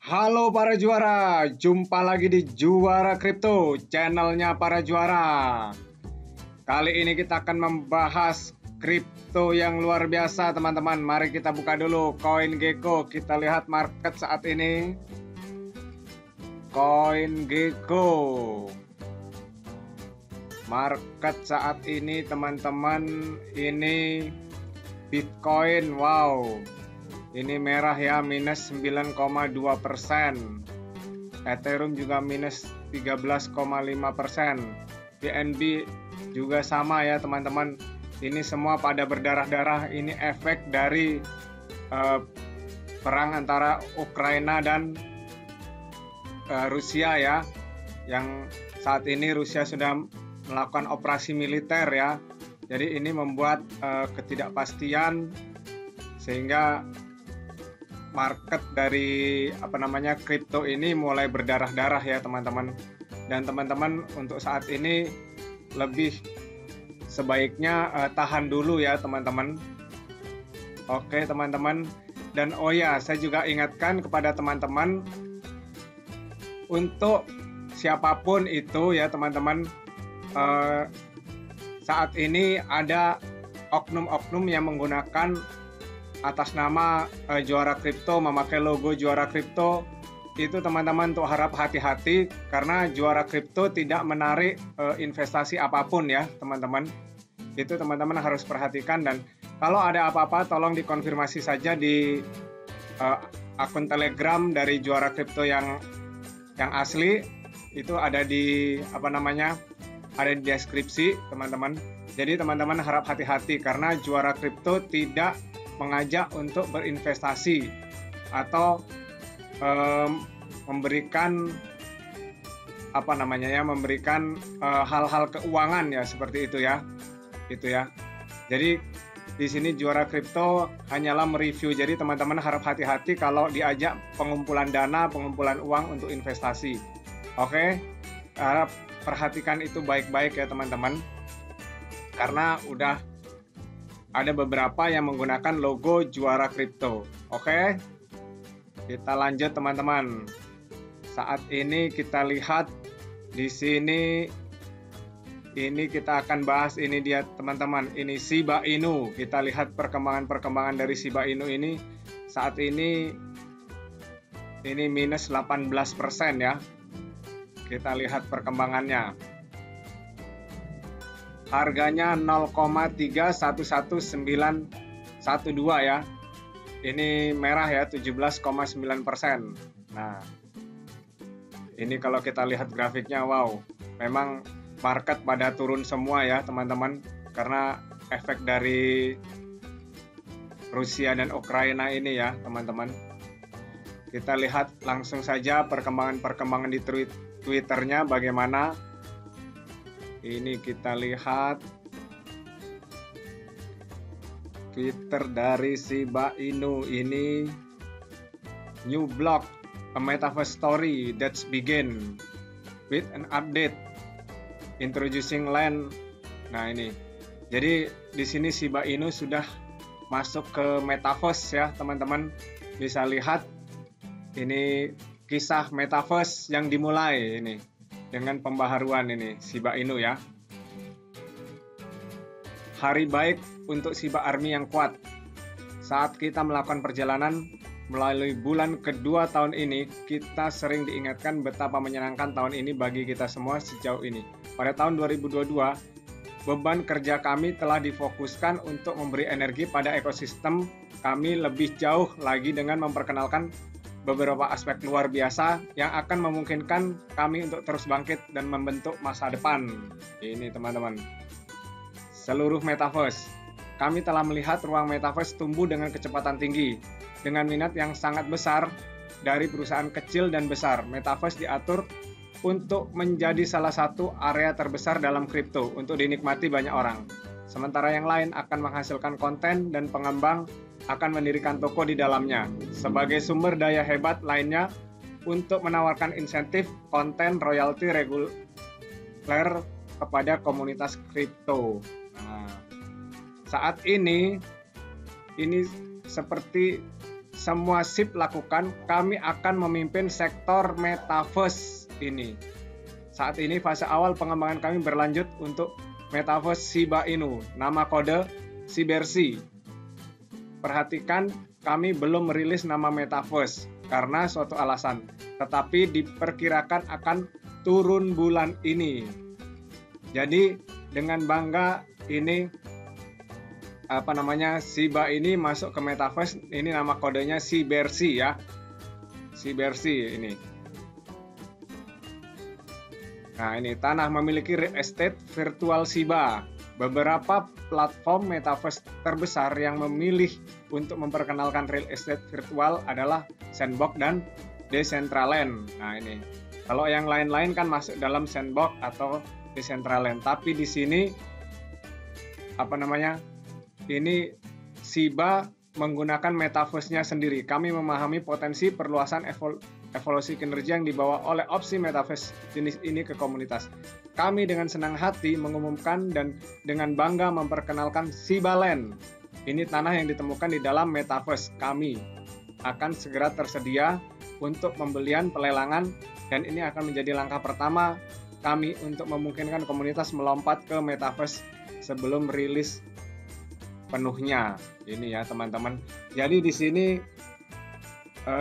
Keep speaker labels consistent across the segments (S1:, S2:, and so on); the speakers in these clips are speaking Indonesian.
S1: Halo para juara, jumpa lagi di Juara Kripto, channelnya para juara. Kali ini kita akan membahas kripto yang luar biasa teman-teman. Mari kita buka dulu CoinGecko, kita lihat market saat ini. CoinGecko. Market saat ini teman-teman, ini Bitcoin, wow. Ini merah ya, minus 9,2%. Ethereum juga minus 13,5%. BNB juga sama ya teman-teman. Ini semua pada berdarah-darah. Ini efek dari perang antara Ukraina dan Rusia ya. Yang saat ini Rusia sudah melakukan operasi militer ya. Jadi ini membuat ketidakpastian sehingga market dari kripto ini mulai berdarah-darah ya teman-teman. Dan teman-teman untuk saat ini lebih sebaiknya tahan dulu ya teman-teman. Oke teman-teman. Dan oh ya, saya juga ingatkan kepada teman-teman untuk siapapun itu ya teman-teman, saat ini ada oknum-oknum yang menggunakan atas nama Juara Kripto, memakai logo Juara Kripto. Itu teman-teman tuh harap hati-hati karena Juara Kripto tidak menarik investasi apapun ya teman-teman. Itu teman-teman harus perhatikan, dan kalau ada apa-apa tolong dikonfirmasi saja di akun Telegram dari Juara Kripto yang asli. Itu ada di ada di deskripsi teman-teman. Jadi teman-teman harap hati-hati karena Juara Kripto tidak mengajak untuk berinvestasi atau memberikan memberikan hal-hal keuangan ya, seperti itu ya. Jadi di sini Juara Kripto hanyalah mereview. Jadi teman-teman harap hati-hati kalau diajak pengumpulan dana, pengumpulan uang untuk investasi. Oke, harap perhatikan itu baik-baik ya teman-teman. Karena udah ada beberapa yang menggunakan logo Juara Kripto. Oke, kita lanjut teman-teman. Saat ini kita lihat di sini, ini kita akan bahas ini dia teman-teman. Ini Shiba Inu. Kita lihat perkembangan dari Shiba Inu ini. Saat ini minus 18% ya. Kita lihat perkembangannya. Harganya 0,311912 ya. Ini merah ya, 17,9%. Nah, ini kalau kita lihat grafiknya, wow, memang market pada turun semua ya teman-teman, karena efek dari Rusia dan Ukraina ini ya teman-teman. Kita lihat langsung saja perkembangan di Twitternya bagaimana. Ini kita lihat Twitter dari Shiba Inu. Ini new blog, a metaverse story that's begin with an update introducing land. Nah ini, jadi di sini Shiba Inu sudah masuk ke metaverse ya teman-teman. Bisa lihat ini kisah metaverse yang dimulai ini dengan pembaharuan ini Shiba Inu ya. Hari baik untuk Shiba Army yang kuat. Saat kita melakukan perjalanan melalui bulan kedua tahun ini, kita sering diingatkan betapa menyenangkan tahun ini bagi kita semua sejauh ini. Pada tahun 2022, beban kerja kami telah difokuskan untuk memberi energi pada ekosistem kami lebih jauh lagi dengan memperkenalkan beberapa aspek luar biasa yang akan memungkinkan kami untuk terus bangkit dan membentuk masa depan. Ini teman-teman, seluruh metaverse. Kami telah melihat ruang metaverse tumbuh dengan kecepatan tinggi, dengan minat yang sangat besar dari perusahaan kecil dan besar. Metaverse diatur untuk menjadi salah satu area terbesar dalam kripto untuk dinikmati banyak orang. Sementara yang lain akan menghasilkan konten dan pengembang akan mendirikan toko di dalamnya sebagai sumber daya hebat lainnya untuk menawarkan insentif konten royalti reguler kepada komunitas kripto. Nah, saat ini seperti semua SIP lakukan, kami akan memimpin sektor Metaverse ini. Saat ini fase awal pengembangan kami berlanjut untuk Metaverse Shiba Inu, nama kode Cybersea. Perhatikan, kami belum merilis nama Metaverse karena suatu alasan, tetapi diperkirakan akan turun bulan ini. Jadi dengan bangga ini Shiba ini masuk ke Metaverse, ini nama kodenya Cybersea ya. Cybersea ini. Nah, ini tanah memiliki real estate virtual Shiba. Beberapa platform Metaverse terbesar yang memilih untuk memperkenalkan real estate virtual adalah Sandbox dan Decentraland. Nah, ini. Kalau yang lain-lain kan masuk dalam Sandbox atau Decentraland, tapi di sini ini Shiba menggunakan metaverse-nya sendiri. Kami memahami potensi perluasan evolusi kinerja yang dibawa oleh opsi metaverse jenis ini ke komunitas. Kami dengan senang hati mengumumkan dan dengan bangga memperkenalkan Shiba Land. Ini tanah yang ditemukan di dalam metaverse kami. Akan segera tersedia untuk pembelian pelelangan dan ini akan menjadi langkah pertama kami untuk memungkinkan komunitas melompat ke metaverse sebelum rilis penuhnya. Ini ya teman-teman. Jadi di sini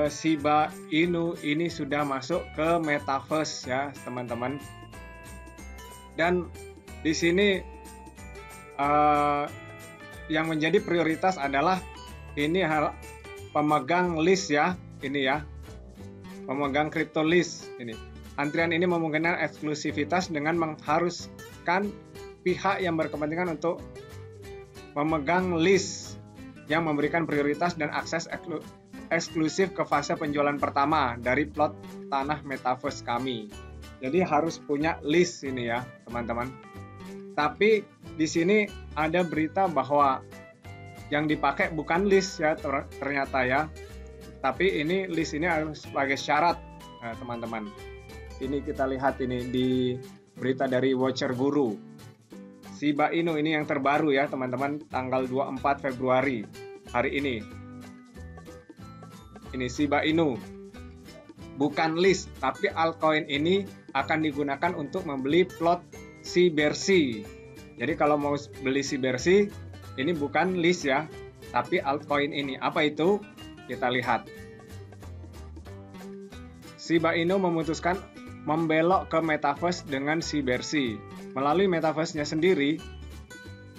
S1: Shiba Inu ini sudah masuk ke metaverse ya teman-teman. Dan di sini yang menjadi prioritas adalah ini pemegang list ya, ini ya. Pemegang crypto list ini. Antrian ini memungkinkan eksklusivitas dengan mengharuskan pihak yang berkepentingan untuk memegang list yang memberikan prioritas dan akses eksklusif ke fase penjualan pertama dari plot tanah metaverse kami. Jadi harus punya list ini ya, teman-teman. Tapi di sini ada berita bahwa yang dipakai bukan list ya ternyata ya. Tapi ini list ini harus sebagai syarat, teman-teman. Ini kita lihat ini di berita dari Watcher Guru. Shiba Inu ini yang terbaru ya teman-teman, tanggal 24 Februari hari ini. Ini Shiba Inu. Bukan list, tapi altcoin ini akan digunakan untuk membeli plot Cybersea. Jadi kalau mau beli Cybersea, ini bukan list ya, tapi altcoin ini. Apa itu? Kita lihat. Shiba Inu memutuskan membelok ke Metaverse dengan Cybersea. Melalui Metaverse-nya sendiri,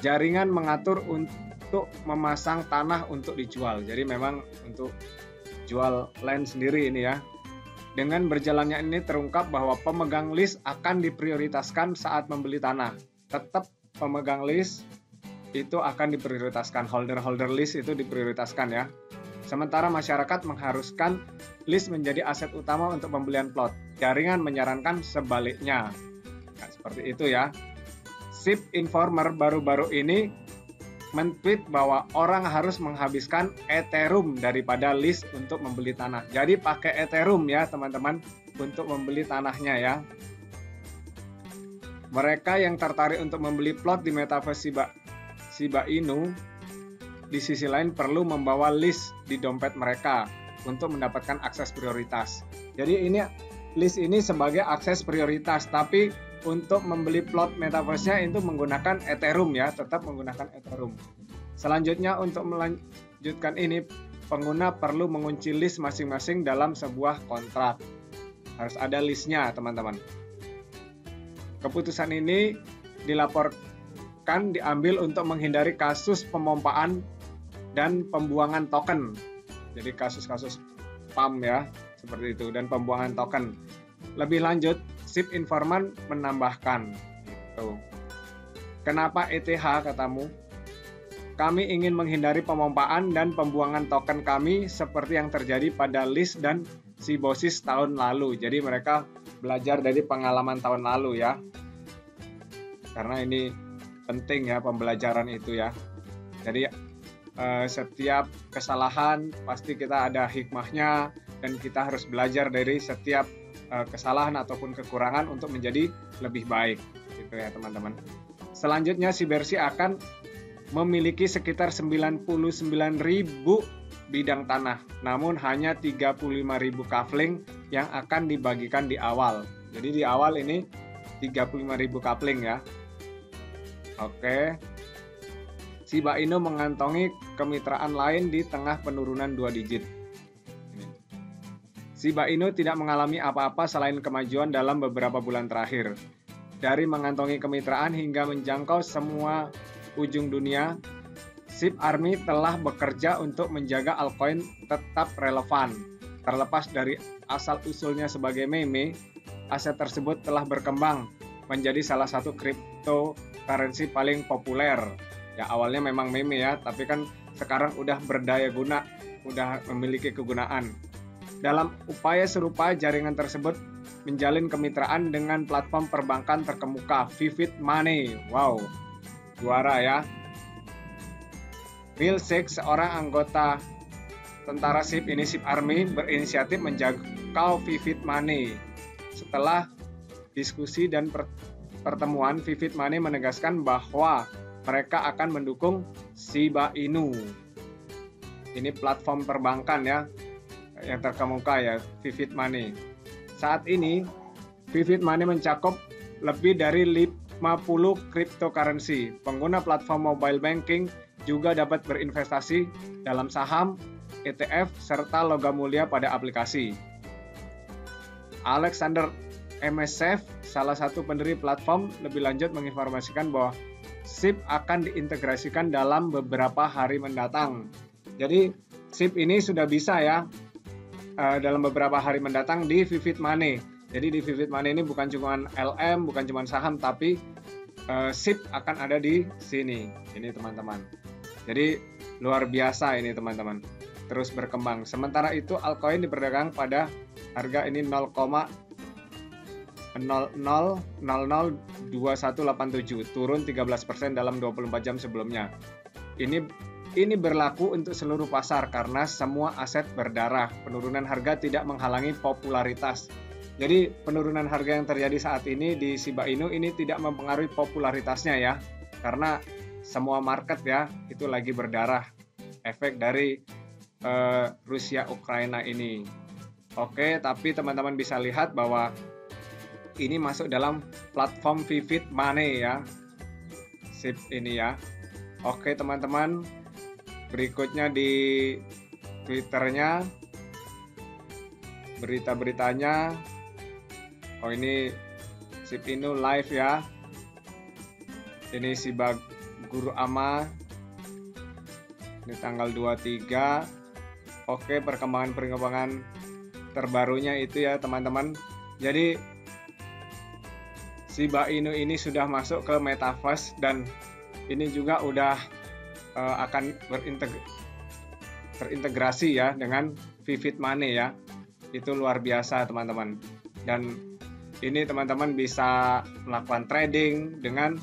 S1: jaringan mengatur untuk memasang tanah untuk dijual. Jadi memang untuk jual land sendiri ini ya. Dengan berjalannya ini terungkap bahwa pemegang list akan diprioritaskan saat membeli tanah. Tetap pemegang list itu akan diprioritaskan, holder list itu diprioritaskan ya. Sementara masyarakat mengharuskan list menjadi aset utama untuk pembelian plot. Jaringan menyarankan sebaliknya. Nah, seperti itu ya. SIP Informer baru-baru ini men-tweet bahwa orang harus menghabiskan Ethereum daripada list untuk membeli tanah. Jadi pakai Ethereum ya teman-teman untuk membeli tanahnya ya. Mereka yang tertarik untuk membeli plot di Metaverse Shiba Inu di sisi lain perlu membawa list di dompet mereka untuk mendapatkan akses prioritas. Jadi ini list ini sebagai akses prioritas, tapi untuk membeli plot metaverse-nya itu menggunakan Ethereum ya, tetap menggunakan Ethereum. Selanjutnya untuk melanjutkan ini, pengguna perlu mengunci list masing-masing dalam sebuah kontrak. Harus ada listnya teman-teman. Keputusan ini dilaporkan diambil untuk menghindari kasus pemompaan dan pembuangan token. Jadi kasus-kasus PAM ya, seperti itu, dan pembuangan token. Lebih lanjut, SIP Informan menambahkan, gitu. Kenapa ETH katamu? Kami ingin menghindari pemompaan dan pembuangan token kami seperti yang terjadi pada list dan Sybosis tahun lalu. Jadi mereka belajar dari pengalaman tahun lalu ya. Karena ini penting ya pembelajaran itu ya. Jadi setiap kesalahan pasti kita ada hikmahnya dan kita harus belajar dari setiap kesalahan ataupun kekurangan untuk menjadi lebih baik gitu ya teman-teman. Selanjutnya Cybersea akan memiliki sekitar 99.000 bidang tanah, namun hanya 35.000 kafling yang akan dibagikan di awal. Jadi di awal ini 35.000 kafling ya. Oke. Shiba Inu mengantongi kemitraan lain di tengah penurunan 2 digit. Shiba Inu tidak mengalami apa-apa selain kemajuan dalam beberapa bulan terakhir. Dari mengantongi kemitraan hingga menjangkau semua ujung dunia, SHIB Army telah bekerja untuk menjaga altcoin tetap relevan. Terlepas dari asal-usulnya sebagai meme, aset tersebut telah berkembang menjadi salah satu cryptocurrency paling populer. Ya awalnya memang meme ya, tapi kan sekarang udah berdaya guna, udah memiliki kegunaan. Dalam upaya serupa, jaringan tersebut menjalin kemitraan dengan platform perbankan terkemuka Vivid Money. Wow, juara ya. Bill Six, seorang anggota tentara SHIB Army, berinisiatif menjangkau Vivid Money. Setelah diskusi dan pertemuan, Vivid Money menegaskan bahwa mereka akan mendukung Shiba Inu. Ini platform perbankan ya, yang terkemuka ya, Vivid Money. Saat ini, Vivid Money mencakup lebih dari 50 cryptocurrency. Pengguna platform mobile banking juga dapat berinvestasi dalam saham, ETF, serta logam mulia pada aplikasi. Alexander MSF, salah satu pendiri platform, lebih lanjut menginformasikan bahwa SHIB akan diintegrasikan dalam beberapa hari mendatang. Jadi SHIB ini sudah bisa ya dalam beberapa hari mendatang di Vivid Money. Jadi di Vivid Money ini bukan cuma LM, bukan cuma saham, tapi SHIB akan ada di sini. Ini teman-teman. Jadi luar biasa ini teman-teman. Terus berkembang. Sementara itu altcoin diperdagangkan pada harga ini 0,00002187, turun 13% dalam 24 jam sebelumnya. Ini berlaku untuk seluruh pasar karena semua aset berdarah. Penurunan harga tidak menghalangi popularitas. Jadi penurunan harga yang terjadi saat ini di Shiba Inu ini tidak mempengaruhi popularitasnya ya. Karena semua market ya itu lagi berdarah. Efek dari Rusia Ukraina ini. Oke, tapi teman-teman bisa lihat bahwa ini masuk dalam platform Vivid Money ya, SHIB ini ya. Oke teman-teman, berikutnya di Twitternya, berita-beritanya. Oh ini SHIB Inu live ya. Ini Shiba Guru Ama. Ini tanggal 23. Oke, perkembangan terbarunya itu ya teman-teman. Jadi Shiba Inu ini sudah masuk ke Metaverse dan ini juga udah akan terintegrasi ya dengan Vivid Money ya. Itu luar biasa teman-teman. Dan ini teman-teman bisa melakukan trading dengan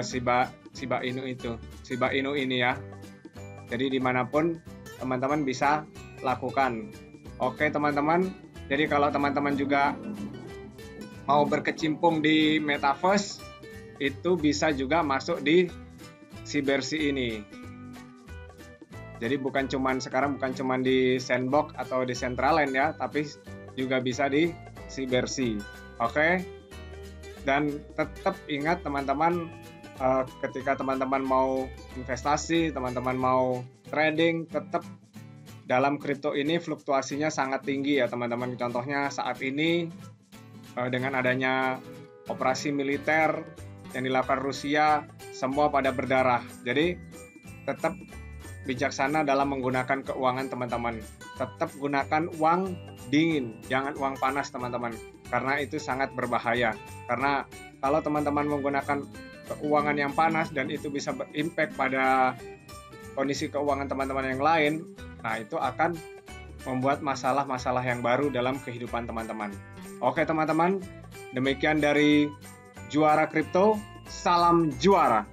S1: Shiba Inu itu. Shiba Inu ini ya. Jadi dimanapun teman-teman bisa lakukan. Oke teman-teman. Jadi kalau teman-teman juga mau berkecimpung di Metaverse, itu bisa juga masuk di Cybersea ini. Jadi sekarang bukan cuman di Sandbox atau di Decentraland ya, tapi juga bisa di Cybersea. Oke? Dan tetap ingat teman-teman, ketika teman-teman mau investasi, teman-teman mau trading, tetap dalam kripto ini fluktuasinya sangat tinggi ya teman-teman. Contohnya saat ini dengan adanya operasi militer yang dilakukan Rusia, semua pada berdarah. Jadi tetap bijaksana dalam menggunakan keuangan teman-teman. Tetap gunakan uang dingin, jangan uang panas teman-teman. Karena itu sangat berbahaya. Karena kalau teman-teman menggunakan keuangan yang panas dan itu bisa berimpact pada kondisi keuangan teman-teman yang lain, nah itu akan membuat masalah-masalah yang baru dalam kehidupan teman-teman. Oke teman-teman, demikian dari Juara Kripto, salam juara.